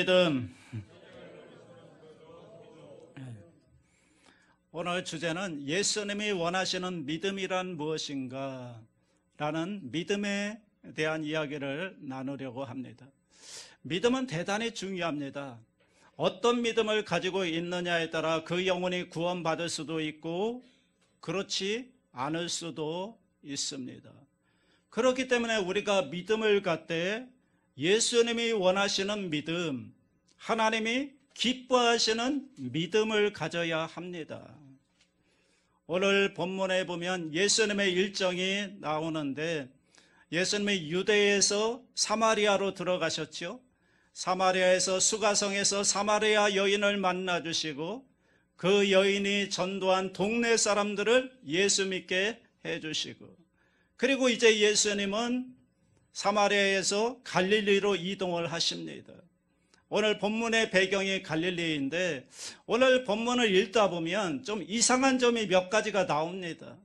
믿음. 오늘 주제는 예수님이 원하시는 믿음이란 무엇인가 라는 믿음에 대한 이야기를 나누려고 합니다. 믿음은 대단히 중요합니다. 어떤 믿음을 가지고 있느냐에 따라 그 영혼이 구원받을 수도 있고 그렇지 않을 수도 있습니다. 그렇기 때문에 우리가 믿음을 갖되 예수님이 원하시는 믿음, 하나님이 기뻐하시는 믿음을 가져야 합니다. 오늘 본문에 보면 예수님의 일정이 나오는데 예수님이 유대에서 사마리아로 들어가셨죠. 사마리아에서 수가성에서 사마리아 여인을 만나 주시고 그 여인이 전도한 동네 사람들을 예수 믿게 해주시고 그리고 이제 예수님은 사마리아에서 갈릴리로 이동을 하십니다. 오늘 본문의 배경이 갈릴리인데 오늘 본문을 읽다 보면 좀 이상한 점이 몇 가지가 나옵니다.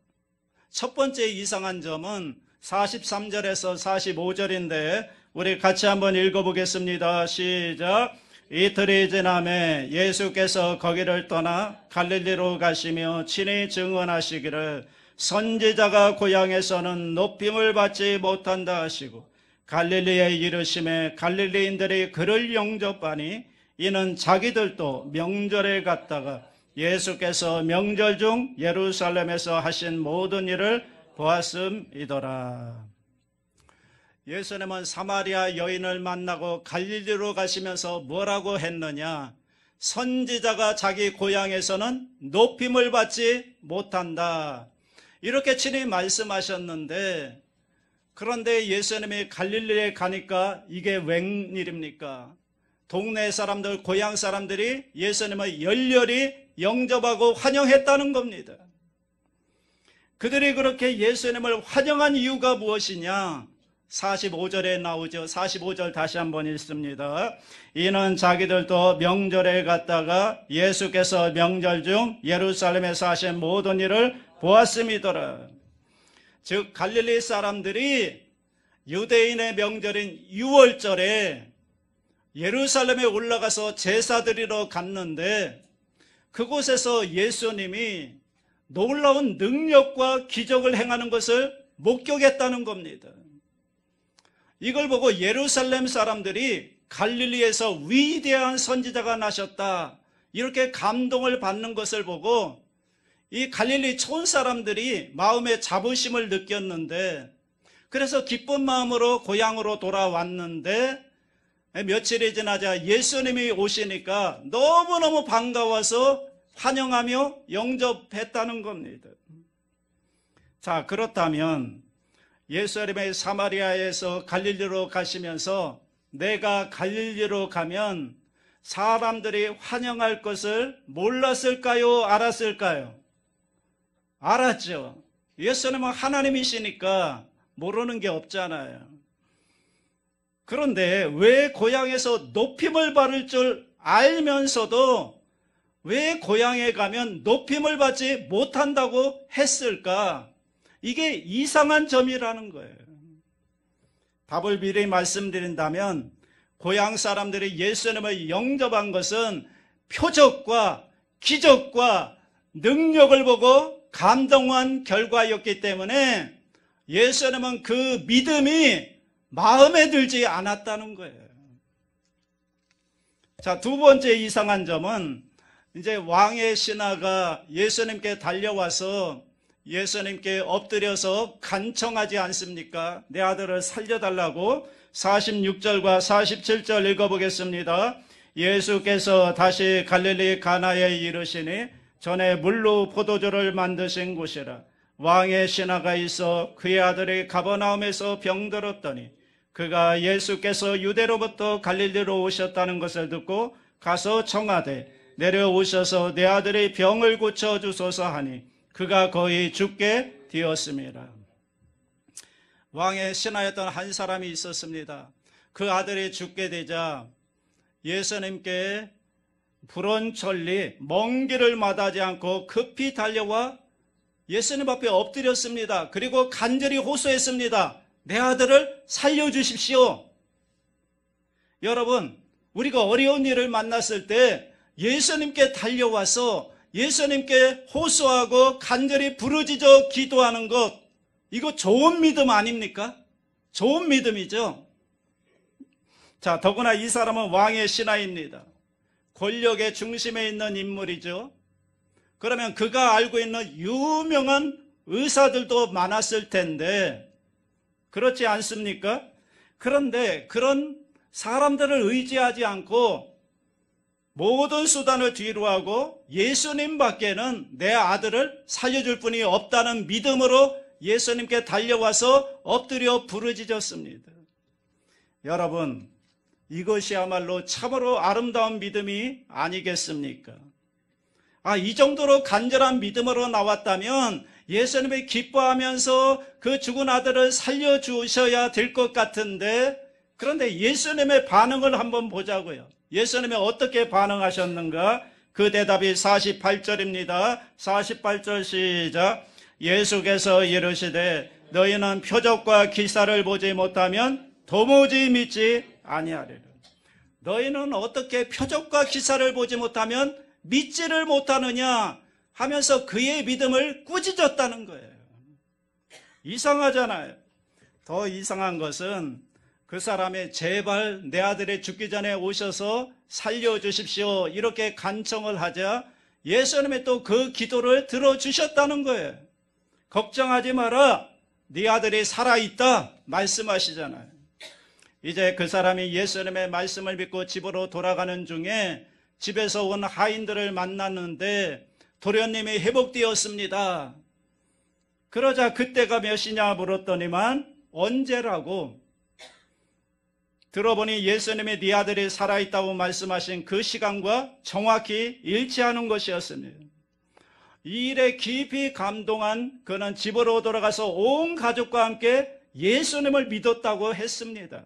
첫 번째 이상한 점은 43절에서 45절인데 우리 같이 한번 읽어보겠습니다. 시작. 이틀이 지나매 예수께서 거기를 떠나 갈릴리로 가시며 친히 증언하시기를 선지자가 고향에서는 높임을 받지 못한다 하시고 갈릴리에 이르심에 갈릴리인들이 그를 영접하니 이는 자기들도 명절에 갔다가 예수께서 명절 중 예루살렘에서 하신 모든 일을 보았음이더라. 예수님은 사마리아 여인을 만나고 갈릴리로 가시면서 뭐라고 했느냐? 선지자가 자기 고향에서는 높임을 받지 못한다. 이렇게 친히 말씀하셨는데 그런데 예수님이 갈릴리에 가니까 이게 웬일입니까? 동네 사람들, 고향 사람들이 예수님을 열렬히 영접하고 환영했다는 겁니다. 그들이 그렇게 예수님을 환영한 이유가 무엇이냐? 45절에 나오죠. 45절 다시 한번 읽습니다. 이는 자기들도 명절에 갔다가 예수께서 명절 중 예루살렘에서 하신 모든 일을 보았음이더라. 즉 갈릴리 사람들이 유대인의 명절인 6월절에 예루살렘에 올라가서 제사 드리러 갔는데 그곳에서 예수님이 놀라운 능력과 기적을 행하는 것을 목격했다는 겁니다. 이걸 보고 예루살렘 사람들이 갈릴리에서 위대한 선지자가 나셨다 이렇게 감동을 받는 것을 보고 이 갈릴리 촌 사람들이 마음에 자부심을 느꼈는데 그래서 기쁜 마음으로 고향으로 돌아왔는데 며칠이 지나자 예수님이 오시니까 너무너무 반가워서 환영하며 영접했다는 겁니다. 자, 그렇다면 예수님의 사마리아에서 갈릴리로 가시면서 내가 갈릴리로 가면 사람들이 환영할 것을 몰랐을까요? 알았을까요? 알았죠. 예수님은 하나님이시니까 모르는 게 없잖아요. 그런데 왜 고향에서 높임을 받을 줄 알면서도 왜 고향에 가면 높임을 받지 못한다고 했을까? 이게 이상한 점이라는 거예요. 답을 미리 말씀드린다면 고향 사람들이 예수님을 영접한 것은 표적과 기적과 능력을 보고 감동한 결과였기 때문에 예수님은 그 믿음이 마음에 들지 않았다는 거예요. 자, 두 번째 이상한 점은 이제 왕의 신하가 예수님께 달려와서 예수님께 엎드려서 간청하지 않습니까? 내 아들을 살려달라고 46절과 47절 읽어보겠습니다. 예수께서 다시 갈릴리 가나에 이르시니 전에 물로 포도주를 만드신 곳이라. 왕의 신하가 있어 그의 아들이 가버나움에서 병들었더니 그가 예수께서 유대로부터 갈릴리로 오셨다는 것을 듣고 가서 청하되 내려오셔서 내 아들의 병을 고쳐주소서 하니 그가 거의 죽게 되었습니다. 왕의 신하였던 한 사람이 있었습니다. 그 아들이 죽게 되자 예수님께 불원천리 먼 길을 마다하지 않고 급히 달려와 예수님 앞에 엎드렸습니다. 그리고 간절히 호소했습니다. 내 아들을 살려주십시오. 여러분, 우리가 어려운 일을 만났을 때 예수님께 달려와서 예수님께 호소하고 간절히 부르짖어 기도하는 것, 이거 좋은 믿음 아닙니까? 좋은 믿음이죠. 자, 더구나 이 사람은 왕의 신하입니다. 권력의 중심에 있는 인물이죠. 그러면 그가 알고 있는 유명한 의사들도 많았을 텐데 그렇지 않습니까? 그런데 그런 사람들을 의지하지 않고 모든 수단을 뒤로하고 예수님 밖에는 내 아들을 살려줄 분이 없다는 믿음으로 예수님께 달려와서 엎드려 부르짖었습니다. 여러분, 이것이야말로 참으로 아름다운 믿음이 아니겠습니까? 이 정도로 간절한 믿음으로 나왔다면 예수님이 기뻐하면서 그 죽은 아들을 살려주셔야 될 것 같은데, 그런데 예수님의 반응을 한번 보자고요. 예수님이 어떻게 반응하셨는가? 그 대답이 48절입니다. 48절 시작. 예수께서 이르시되 너희는 표적과 기사를 보지 못하면 도무지 믿지 아니하리라. 너희는 어떻게 표적과 기사를 보지 못하면 믿지를 못하느냐 하면서 그의 믿음을 꾸짖었다는 거예요. 이상하잖아요. 더 이상한 것은 그 사람이 제발 내 아들이 죽기 전에 오셔서 살려주십시오 이렇게 간청을 하자 예수님이 또 그 기도를 들어주셨다는 거예요. 걱정하지 마라, 네 아들이 살아있다 말씀하시잖아요. 이제 그 사람이 예수님의 말씀을 믿고 집으로 돌아가는 중에 집에서 온 하인들을 만났는데 도련님이 회복되었습니다. 그러자 그때가 몇이냐 물었더니만 언제라고, 들어보니 예수님이 네 아들이 살아있다고 말씀하신 그 시간과 정확히 일치하는 것이었습니다. 이 일에 깊이 감동한 그는 집으로 돌아가서 온 가족과 함께 예수님을 믿었다고 했습니다.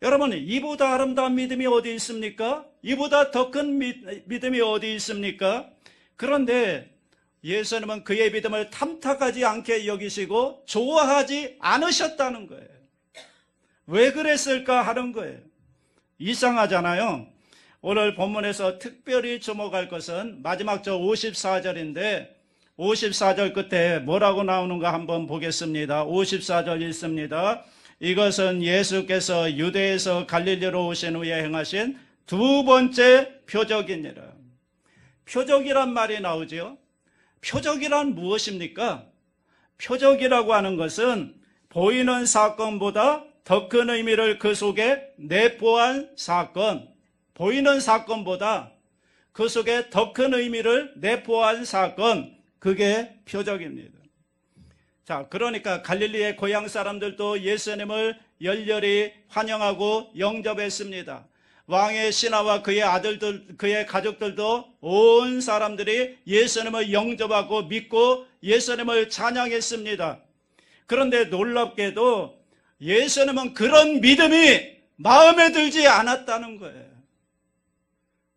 여러분, 이보다 아름다운 믿음이 어디 있습니까? 이보다 더 큰 믿음이 어디 있습니까? 그런데 예수님은 그의 믿음을 탐탁하지 않게 여기시고 좋아하지 않으셨다는 거예요. 왜 그랬을까 하는 거예요. 이상하잖아요. 오늘 본문에서 특별히 주목할 것은 마지막 저 54절인데 54절 끝에 뭐라고 나오는가 한번 보겠습니다. 54절 읽습니다. 이것은 예수께서 유대에서 갈릴리로 오신 후에 행하신 두 번째 표적이니라. 표적이란 말이 나오죠. 표적이란 무엇입니까? 표적이라고 하는 것은 보이는 사건보다 더 큰 의미를 그 속에 내포한 사건, 보이는 사건보다 그 속에 더 큰 의미를 내포한 사건, 그게 표적입니다. 자, 그러니까 갈릴리의 고향 사람들도 예수님을 열렬히 환영하고 영접했습니다. 왕의 신하와 그의 아들들, 그의 가족들도 온 사람들이 예수님을 영접하고 믿고 예수님을 찬양했습니다. 그런데 놀랍게도 예수님은 그런 믿음이 마음에 들지 않았다는 거예요.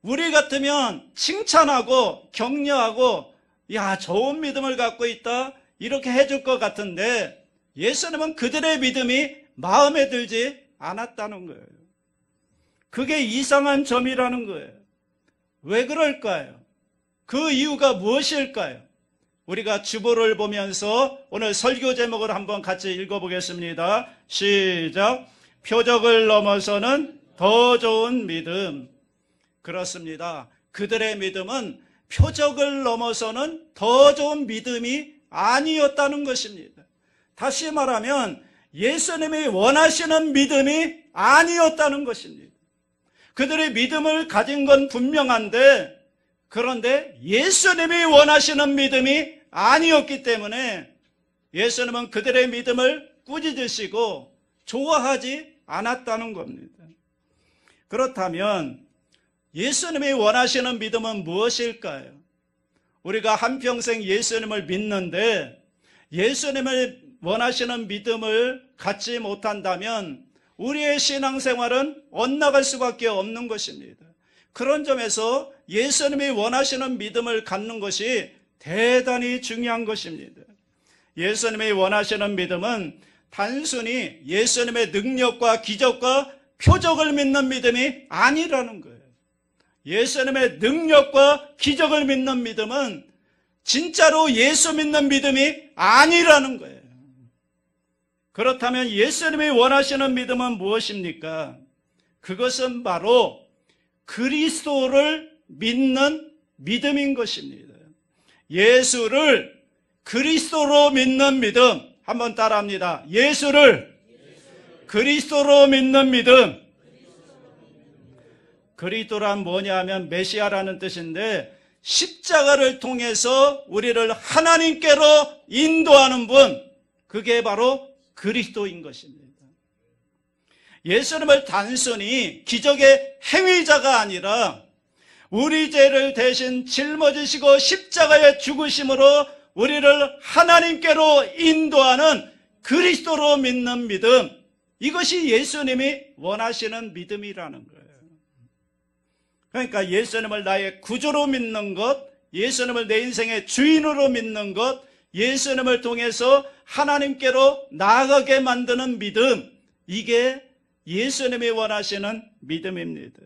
우리 같으면 칭찬하고 격려하고 야, 좋은 믿음을 갖고 있다 이렇게 해줄 것 같은데 예수님은 그들의 믿음이 마음에 들지 않았다는 거예요. 그게 이상한 점이라는 거예요. 왜 그럴까요? 그 이유가 무엇일까요? 우리가 주보를 보면서 오늘 설교 제목을 한번 같이 읽어보겠습니다. 시작. 표적을 넘어서는 더 좋은 믿음. 그렇습니다. 그들의 믿음은 표적을 넘어서는 더 좋은 믿음이 아니었다는 것입니다. 다시 말하면 예수님이 원하시는 믿음이 아니었다는 것입니다. 그들의 믿음을 가진 건 분명한데 그런데 예수님이 원하시는 믿음이 아니었기 때문에 예수님은 그들의 믿음을 꾸짖으시고 좋아하지 않았다는 겁니다. 그렇다면 예수님이 원하시는 믿음은 무엇일까요? 우리가 한평생 예수님을 믿는데 예수님을 원하시는 믿음을 갖지 못한다면 우리의 신앙생활은 엇나갈 수밖에 없는 것입니다. 그런 점에서 예수님이 원하시는 믿음을 갖는 것이 대단히 중요한 것입니다. 예수님이 원하시는 믿음은 단순히 예수님의 능력과 기적과 표적을 믿는 믿음이 아니라는 거예요. 예수님의 능력과 기적을 믿는 믿음은 진짜로 예수 믿는 믿음이 아니라는 거예요. 그렇다면 예수님이 원하시는 믿음은 무엇입니까? 그것은 바로 그리스도를 믿는 믿음인 것입니다. 예수를 그리스도로 믿는 믿음. 한번 따라합니다. 예수를 그리스도로 믿는 믿음. 그리스도란 뭐냐 하면 메시아라는 뜻인데 십자가를 통해서 우리를 하나님께로 인도하는 분, 그게 바로 그리스도인 것입니다. 예수님을 단순히 기적의 행위자가 아니라 우리 죄를 대신 짊어지시고 십자가에 죽으심으로 우리를 하나님께로 인도하는 그리스도로 믿는 믿음, 이것이 예수님이 원하시는 믿음이라는 거예요. 그러니까 예수님을 나의 구주로 믿는 것, 예수님을 내 인생의 주인으로 믿는 것, 예수님을 통해서 하나님께로 나아가게 만드는 믿음, 이게 예수님이 원하시는 믿음입니다.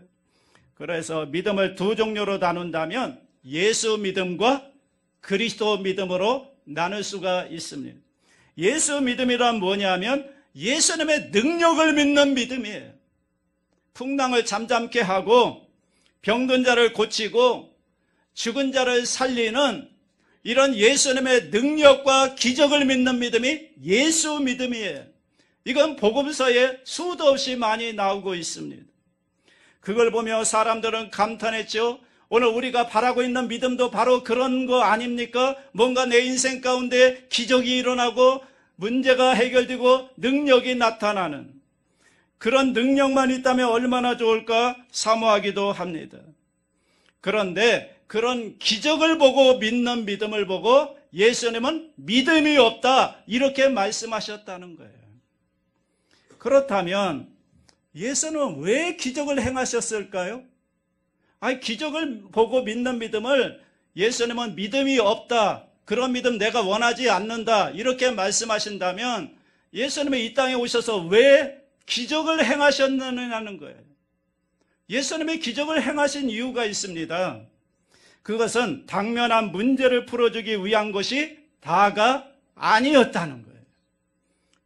그래서 믿음을 두 종류로 나눈다면 예수 믿음과 그리스도 믿음으로 나눌 수가 있습니다. 예수 믿음이란 뭐냐면 예수님의 능력을 믿는 믿음이에요. 풍랑을 잠잠케 하고 병든 자를 고치고 죽은 자를 살리는 이런 예수님의 능력과 기적을 믿는 믿음이 예수 믿음이에요. 이건 복음서에 수도 없이 많이 나오고 있습니다. 그걸 보며 사람들은 감탄했죠. 오늘 우리가 바라고 있는 믿음도 바로 그런 거 아닙니까? 뭔가 내 인생 가운데 기적이 일어나고 문제가 해결되고 능력이 나타나는 그런 능력만 있다면 얼마나 좋을까 사모하기도 합니다. 그런데 그런 기적을 보고 믿는 믿음을 보고 예수님은 믿음이 없다 이렇게 말씀하셨다는 거예요. 그렇다면 예수님은 왜 기적을 행하셨을까요? 아니, 기적을 보고 믿는 믿음을 예수님은 믿음이 없다, 그런 믿음 내가 원하지 않는다 이렇게 말씀하신다면 예수님이 이 땅에 오셔서 왜 기적을 행하셨느냐는 거예요. 예수님이 기적을 행하신 이유가 있습니다. 그것은 당면한 문제를 풀어주기 위한 것이 다가 아니었다는 거예요.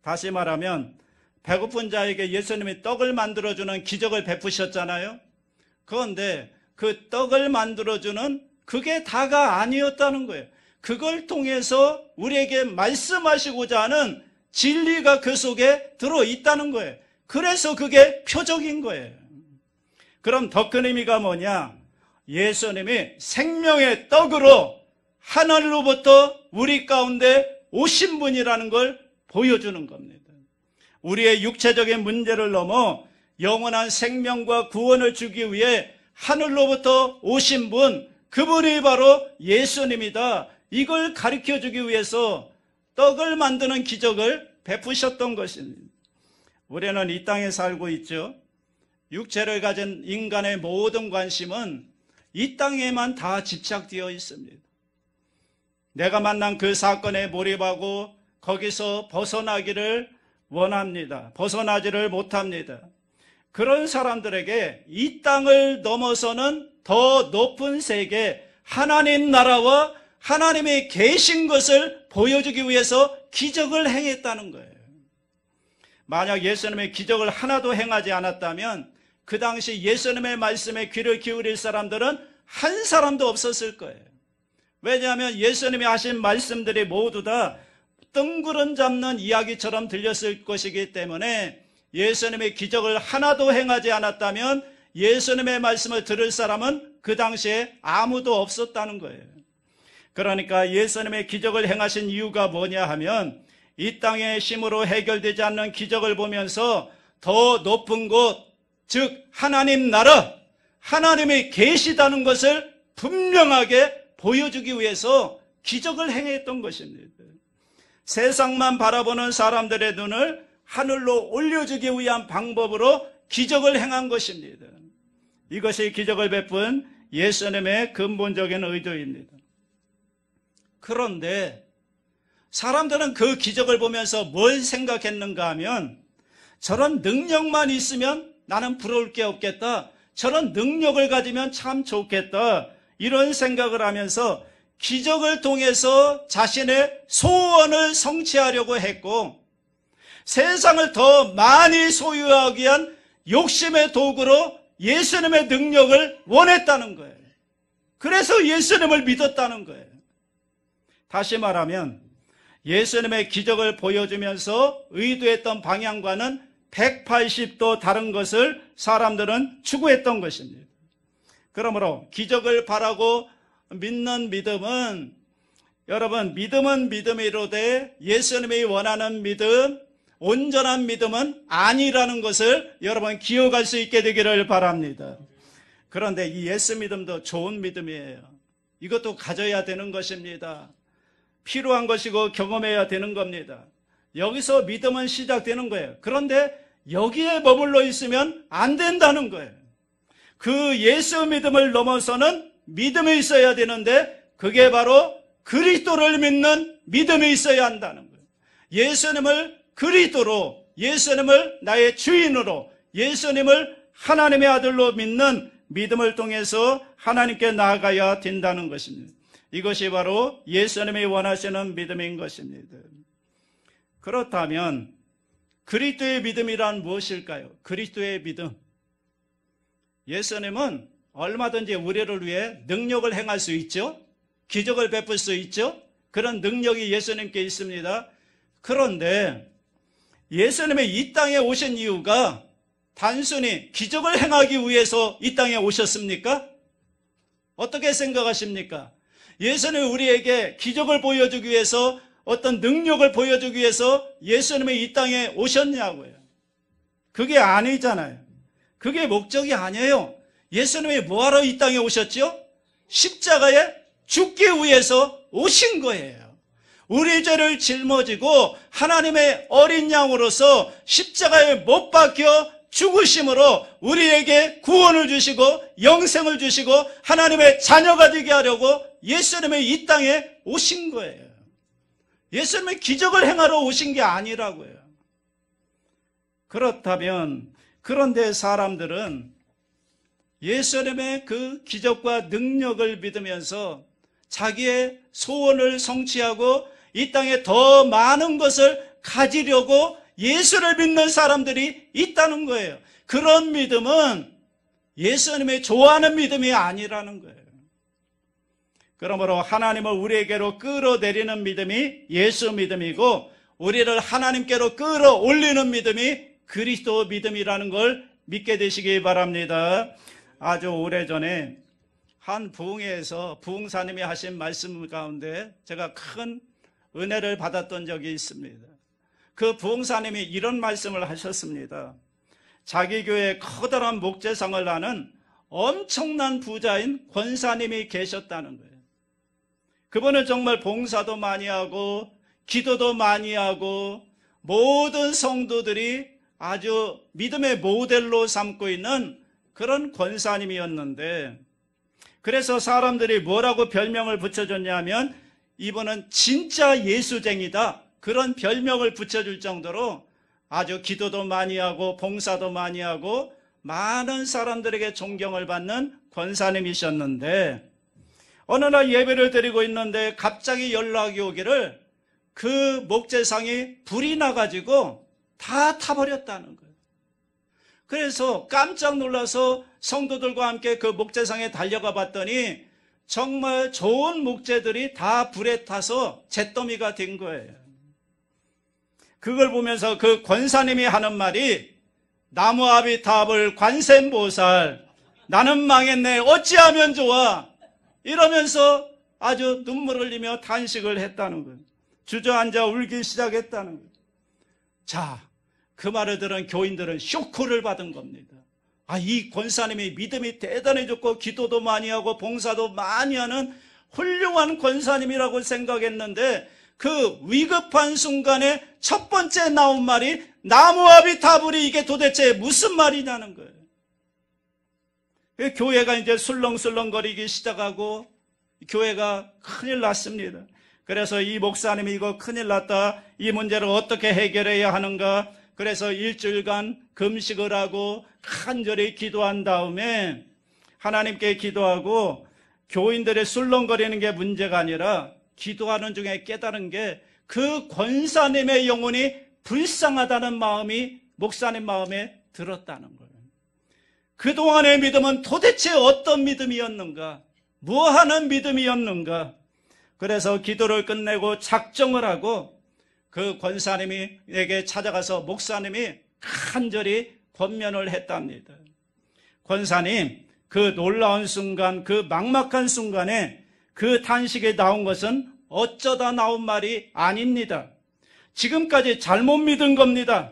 다시 말하면 배고픈 자에게 예수님이 떡을 만들어주는 기적을 베푸셨잖아요. 그런데 그 떡을 만들어주는 그게 다가 아니었다는 거예요. 그걸 통해서 우리에게 말씀하시고자 하는 진리가 그 속에 들어있다는 거예요. 그래서 그게 표적인 거예요. 그럼 더 큰 의미가 뭐냐? 예수님이 생명의 떡으로 하늘로부터 우리 가운데 오신 분이라는 걸 보여주는 겁니다. 우리의 육체적인 문제를 넘어 영원한 생명과 구원을 주기 위해 하늘로부터 오신 분, 그분이 바로 예수님이다. 이걸 가르쳐주기 위해서 떡을 만드는 기적을 베푸셨던 것입니다. 우리는 이 땅에 살고 있죠. 육체를 가진 인간의 모든 관심은 이 땅에만 다 집착되어 있습니다. 내가 만난 그 사건에 몰입하고 거기서 벗어나기를 원합니다. 벗어나지를 못합니다. 그런 사람들에게 이 땅을 넘어서는 더 높은 세계, 하나님 나라와 하나님이 계신 것을 보여주기 위해서 기적을 행했다는 거예요. 만약 예수님의 기적을 하나도 행하지 않았다면 그 당시 예수님의 말씀에 귀를 기울일 사람들은 한 사람도 없었을 거예요. 왜냐하면 예수님이 하신 말씀들이 모두 다 뜬구름 잡는 이야기처럼 들렸을 것이기 때문에 예수님의 기적을 하나도 행하지 않았다면 예수님의 말씀을 들을 사람은 그 당시에 아무도 없었다는 거예요. 그러니까 예수님의 기적을 행하신 이유가 뭐냐 하면 이 땅의 힘으로 해결되지 않는 기적을 보면서 더 높은 곳, 즉 하나님 나라, 하나님이 계시다는 것을 분명하게 보여주기 위해서 기적을 행했던 것입니다. 세상만 바라보는 사람들의 눈을 하늘로 올려주기 위한 방법으로 기적을 행한 것입니다. 이것이 기적을 베푼 예수님의 근본적인 의도입니다. 그런데 사람들은 그 기적을 보면서 뭘 생각했는가 하면 저런 능력만 있으면 나는 부러울 게 없겠다. 저런 능력을 가지면 참 좋겠다. 이런 생각을 하면서 기적을 통해서 자신의 소원을 성취하려고 했고, 세상을 더 많이 소유하기 위한 욕심의 도구로 예수님의 능력을 원했다는 거예요. 그래서 예수님을 믿었다는 거예요. 다시 말하면 예수님의 기적을 보여주면서 의도했던 방향과는 180도 다른 것을 사람들은 추구했던 것입니다. 그러므로 기적을 바라고 믿는 믿음은, 여러분, 믿음은 믿음이로되 예수님이 원하는 믿음, 온전한 믿음은 아니라는 것을 여러분 기억할 수 있게 되기를 바랍니다. 그런데 이 예수 믿음도 좋은 믿음이에요. 이것도 가져야 되는 것입니다. 필요한 것이고 경험해야 되는 겁니다. 여기서 믿음은 시작되는 거예요. 그런데 여기에 머물러 있으면 안 된다는 거예요. 그 예수 믿음을 넘어서는 믿음이 있어야 되는데 그게 바로 그리스도를 믿는 믿음이 있어야 한다는 거예요. 예수님을 그리스도로, 예수님을 나의 주인으로, 예수님을 하나님의 아들로 믿는 믿음을 통해서 하나님께 나아가야 된다는 것입니다. 이것이 바로 예수님이 원하시는 믿음인 것입니다. 그렇다면 그리스도의 믿음이란 무엇일까요? 그리스도의 믿음. 예수님은 얼마든지 우리를 위해 능력을 행할 수 있죠. 기적을 베풀 수 있죠. 그런 능력이 예수님께 있습니다. 그런데 예수님이 이 땅에 오신 이유가 단순히 기적을 행하기 위해서 이 땅에 오셨습니까? 어떻게 생각하십니까? 예수님이 우리에게 기적을 보여주기 위해서, 어떤 능력을 보여주기 위해서 예수님이 이 땅에 오셨냐고요. 그게 아니잖아요. 그게 목적이 아니에요. 예수님이 뭐하러 이 땅에 오셨죠? 십자가에 죽기 위해서 오신 거예요. 우리 죄를 짊어지고 하나님의 어린 양으로서 십자가에 못 박혀 죽으심으로 우리에게 구원을 주시고 영생을 주시고 하나님의 자녀가 되게 하려고 예수님이 이 땅에 오신 거예요. 예수님이 기적을 행하러 오신 게 아니라고요. 그렇다면, 그런데 사람들은 예수님의 그 기적과 능력을 믿으면서 자기의 소원을 성취하고 이 땅에 더 많은 것을 가지려고 예수를 믿는 사람들이 있다는 거예요. 그런 믿음은 예수님이 좋아하는 믿음이 아니라는 거예요. 그러므로 하나님을 우리에게로 끌어내리는 믿음이 예수 믿음이고, 우리를 하나님께로 끌어올리는 믿음이 그리스도 믿음이라는 걸 믿게 되시기 바랍니다. 아주 오래전에 한 부흥회에서 부흥사님이 하신 말씀 가운데 제가 큰 은혜를 받았던 적이 있습니다. 그 부흥사님이 이런 말씀을 하셨습니다. 자기 교회에 커다란 목재상을 하는 엄청난 부자인 권사님이 계셨다는 거예요. 그분은 정말 봉사도 많이 하고 기도도 많이 하고 모든 성도들이 아주 믿음의 모델로 삼고 있는 그런 권사님이었는데, 그래서 사람들이 뭐라고 별명을 붙여줬냐면 이분은 진짜 예수쟁이다, 그런 별명을 붙여줄 정도로 아주 기도도 많이 하고 봉사도 많이 하고 많은 사람들에게 존경을 받는 권사님이셨는데, 어느 날 예배를 드리고 있는데 갑자기 연락이 오기를 그 목재상이 불이 나가지고 다 타버렸다는 거예요. 그래서 깜짝 놀라서 성도들과 함께 그 목재상에 달려가 봤더니 정말 좋은 목재들이 다 불에 타서 잿더미가 된 거예요. 그걸 보면서 그 권사님이 하는 말이, 나무 아비 탑을 관세음보살, 나는 망했네 어찌하면 좋아, 이러면서 아주 눈물을 흘리며 탄식을 했다는 거예요. 주저앉아 울기 시작했다는 거예요. 자, 그 말을 들은 교인들은 쇼크를 받은 겁니다. 이 권사님이 믿음이 대단히 좋고 기도도 많이 하고 봉사도 많이 하는 훌륭한 권사님이라고 생각했는데, 그 위급한 순간에 첫 번째 나온 말이 나무아비 타불이 이게 도대체 무슨 말이냐는 거예요. 교회가 이제 술렁술렁거리기 시작하고 교회가 큰일 났습니다. 그래서 이 목사님이 이거 큰일 났다, 이 문제를 어떻게 해결해야 하는가, 그래서 일주일간 금식을 하고 간절히 기도한 다음에 하나님께 기도하고 교인들의 술렁거리는 게 문제가 아니라 기도하는 중에 깨달은 게 그 권사님의 영혼이 불쌍하다는 마음이 목사님 마음에 들었다는 거예요. 그동안의 믿음은 도대체 어떤 믿음이었는가? 뭐하는 믿음이었는가? 그래서 기도를 끝내고 작정을 하고 그 권사님에게 찾아가서 목사님이 간절히 권면을 했답니다. 권사님, 그 놀라운 순간, 그 막막한 순간에 그 탄식이 나온 것은 어쩌다 나온 말이 아닙니다. 지금까지 잘못 믿은 겁니다.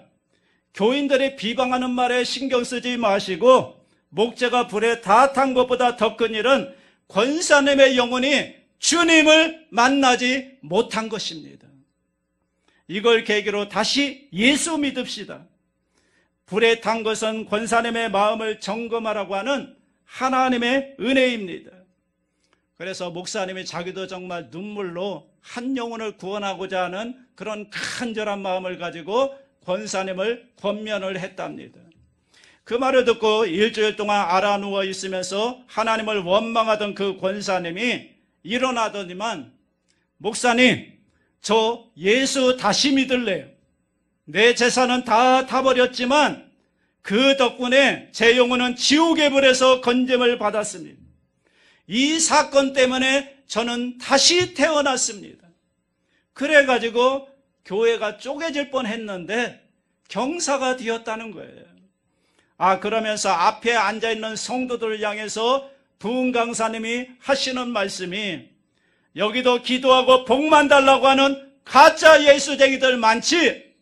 교인들이 비방하는 말에 신경 쓰지 마시고 목재가 불에 다 탄 것보다 더 큰 일은 권사님의 영혼이 주님을 만나지 못한 것입니다. 이걸 계기로 다시 예수 믿읍시다. 불에 탄 것은 권사님의 마음을 점검하라고 하는 하나님의 은혜입니다. 그래서 목사님이 자기도 정말 눈물로 한 영혼을 구원하고자 하는 그런 간절한 마음을 가지고 권사님을 권면을 했답니다. 그 말을 듣고 일주일 동안 알아 누워 있으면서 하나님을 원망하던 그 권사님이 일어나더니만, 목사님, 저 예수 다시 믿을래요. 내 재산은 다 타버렸지만 그 덕분에 제 영혼은 지옥의 불에서 건짐을 받았습니다. 이 사건 때문에 저는 다시 태어났습니다. 그래가지고 교회가 쪼개질 뻔했는데 경사가 되었다는 거예요. 그러면서 앞에 앉아있는 성도들을 향해서 부흥 강사님이 하시는 말씀이, 여기도 기도하고 복만 달라고 하는 가짜 예수쟁이들 많지?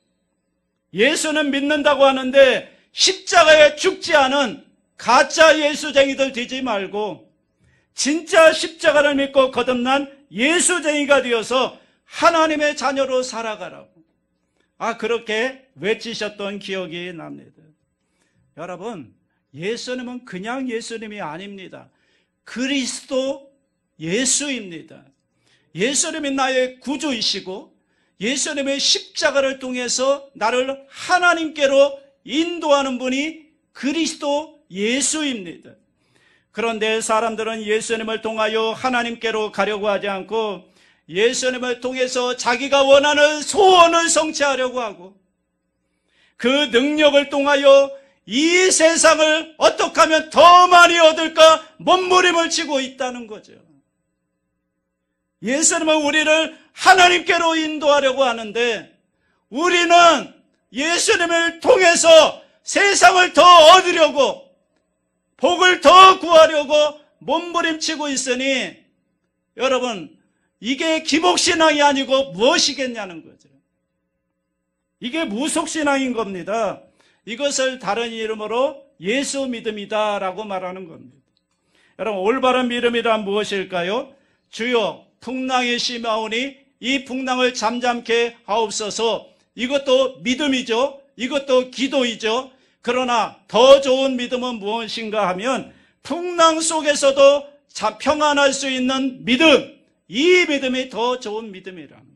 예수는 믿는다고 하는데 십자가에 죽지 않은 가짜 예수쟁이들 되지 말고 진짜 십자가를 믿고 거듭난 예수쟁이가 되어서 하나님의 자녀로 살아가라고 그렇게 외치셨던 기억이 납니다. 여러분, 예수님은 그냥 예수님이 아닙니다. 그리스도 예수입니다. 예수님이 나의 구주이시고 예수님의 십자가를 통해서 나를 하나님께로 인도하는 분이 그리스도 예수입니다. 그런데 사람들은 예수님을 통하여 하나님께로 가려고 하지 않고 예수님을 통해서 자기가 원하는 소원을 성취하려고 하고 그 능력을 통하여 이 세상을 어떻게 하면 더 많이 얻을까 몸부림을 치고 있다는 거죠. 예수님은 우리를 하나님께로 인도하려고 하는데 우리는 예수님을 통해서 세상을 더 얻으려고 복을 더 구하려고 몸부림치고 있으니 여러분, 이게 기복신앙이 아니고 무엇이겠냐는 거죠. 이게 무속신앙인 겁니다. 이것을 다른 이름으로 예수 믿음이다라고 말하는 겁니다. 여러분, 올바른 믿음이란 무엇일까요? 주여, 풍랑이 심하오니 이 풍랑을 잠잠케 하옵소서. 이것도 믿음이죠. 이것도 기도이죠. 그러나 더 좋은 믿음은 무엇인가 하면 풍랑 속에서도 평안할 수 있는 믿음, 이 믿음이 더 좋은 믿음이라는 거예요.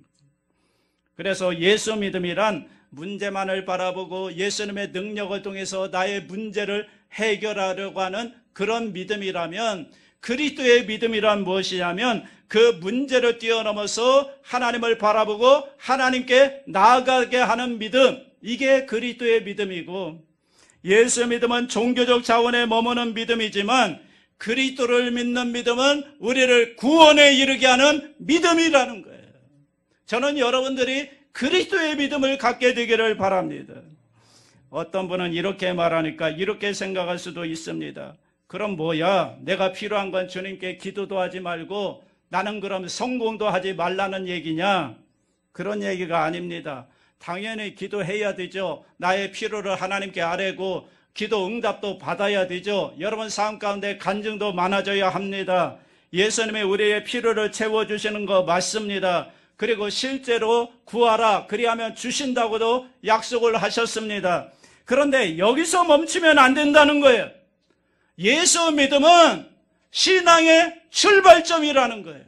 그래서 예수 믿음이란 문제만을 바라보고 예수님의 능력을 통해서 나의 문제를 해결하려고 하는 그런 믿음이라면, 그리스도의 믿음이란 무엇이냐면 그 문제를 뛰어넘어서 하나님을 바라보고 하나님께 나아가게 하는 믿음, 이게 그리스도의 믿음이고, 예수 믿음은 종교적 차원에 머무는 믿음이지만 그리스도를 믿는 믿음은 우리를 구원에 이르게 하는 믿음이라는 거예요. 저는 여러분들이 그리스도의 믿음을 갖게 되기를 바랍니다. 어떤 분은 이렇게 말하니까 이렇게 생각할 수도 있습니다. 그럼 뭐야? 내가 필요한 건 주님께 기도도 하지 말고 나는 그럼 성공도 하지 말라는 얘기냐? 그런 얘기가 아닙니다. 당연히 기도해야 되죠. 나의 필요를 하나님께 아뢰고 기도 응답도 받아야 되죠. 여러분 삶 가운데 간증도 많아져야 합니다. 예수님이 우리의 필요를 채워주시는 거 맞습니다. 그리고 실제로 구하라 그리하면 주신다고도 약속을 하셨습니다. 그런데 여기서 멈추면 안 된다는 거예요. 예수 믿음은 신앙의 출발점이라는 거예요.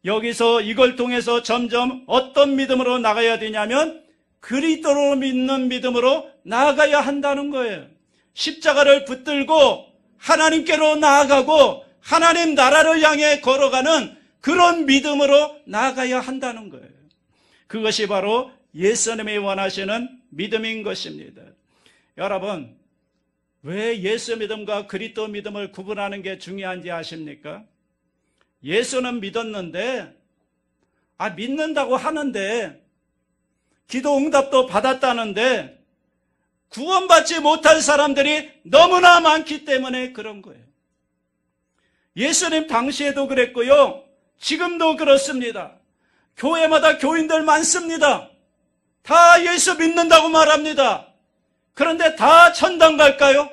여기서 이걸 통해서 점점 어떤 믿음으로 나가야 되냐면 그리스도로 믿는 믿음으로 나아가야 한다는 거예요. 십자가를 붙들고 하나님께로 나아가고 하나님 나라를 향해 걸어가는 그런 믿음으로 나아가야 한다는 거예요. 그것이 바로 예수님이 원하시는 믿음인 것입니다. 여러분, 왜 예수 믿음과 그리스도 믿음을 구분하는 게 중요한지 아십니까? 예수는 믿었는데, 믿는다고 하는데, 기도 응답도 받았다는데, 구원받지 못한 사람들이 너무나 많기 때문에 그런 거예요. 예수님 당시에도 그랬고요. 지금도 그렇습니다. 교회마다 교인들 많습니다. 다 예수 믿는다고 말합니다. 그런데 다 천당 갈까요?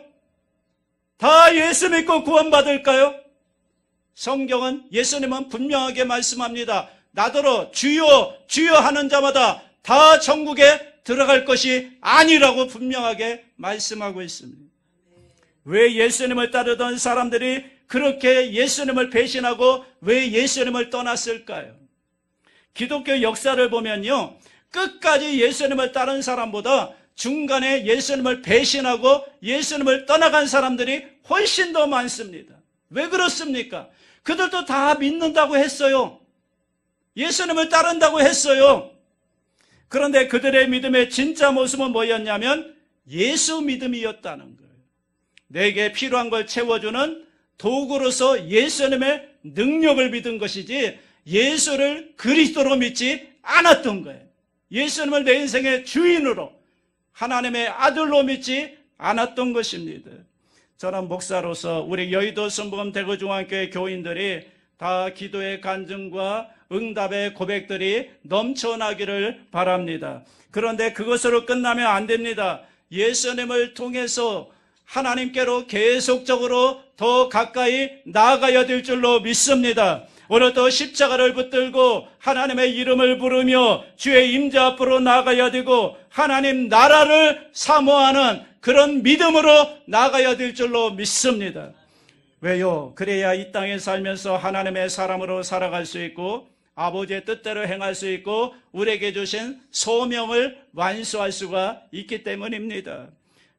다 예수 믿고 구원받을까요? 성경은, 예수님은 분명하게 말씀합니다. 나더러 주여 주여 하는 자마다 다 천국에 들어갈 것이 아니라고 분명하게 말씀하고 있습니다. 왜 예수님을 따르던 사람들이 그렇게 예수님을 배신하고 왜 예수님을 떠났을까요? 기독교 역사를 보면요, 끝까지 예수님을 따른 사람보다 중간에 예수님을 배신하고 예수님을 떠나간 사람들이 훨씬 더 많습니다. 왜 그렇습니까? 그들도 다 믿는다고 했어요. 예수님을 따른다고 했어요. 그런데 그들의 믿음의 진짜 모습은 뭐였냐면 예수 믿음이었다는 거예요. 내게 필요한 걸 채워주는 도구로서 예수님의 능력을 믿은 것이지 예수를 그리스도로 믿지 않았던 거예요. 예수님을 내 인생의 주인으로, 하나님의 아들로 믿지 않았던 것입니다. 저는 목사로서 우리 여의도 순복음 대구중앙교회 교인들이 다 기도의 간증과 응답의 고백들이 넘쳐나기를 바랍니다. 그런데 그것으로 끝나면 안 됩니다. 예수님을 통해서 하나님께로 계속적으로 더 가까이 나아가야 될 줄로 믿습니다. 오늘도 십자가를 붙들고 하나님의 이름을 부르며 주의 임재 앞으로 나아가야 되고 하나님 나라를 사모하는 그런 믿음으로 나아가야 될 줄로 믿습니다. 왜요? 그래야 이 땅에 살면서 하나님의 사람으로 살아갈 수 있고 아버지의 뜻대로 행할 수 있고 우리에게 주신 소명을 완수할 수가 있기 때문입니다.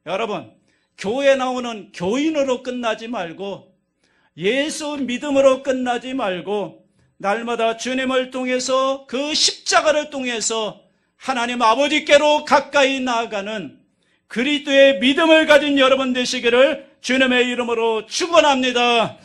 여러분, 교회 나오는 교인으로 끝나지 말고 예수 믿음으로 끝나지 말고 날마다 주님을 통해서 그 십자가를 통해서 하나님 아버지께로 가까이 나아가는 그리스도의 믿음을 가진 여러분 되시기를 주님의 이름으로 축원합니다.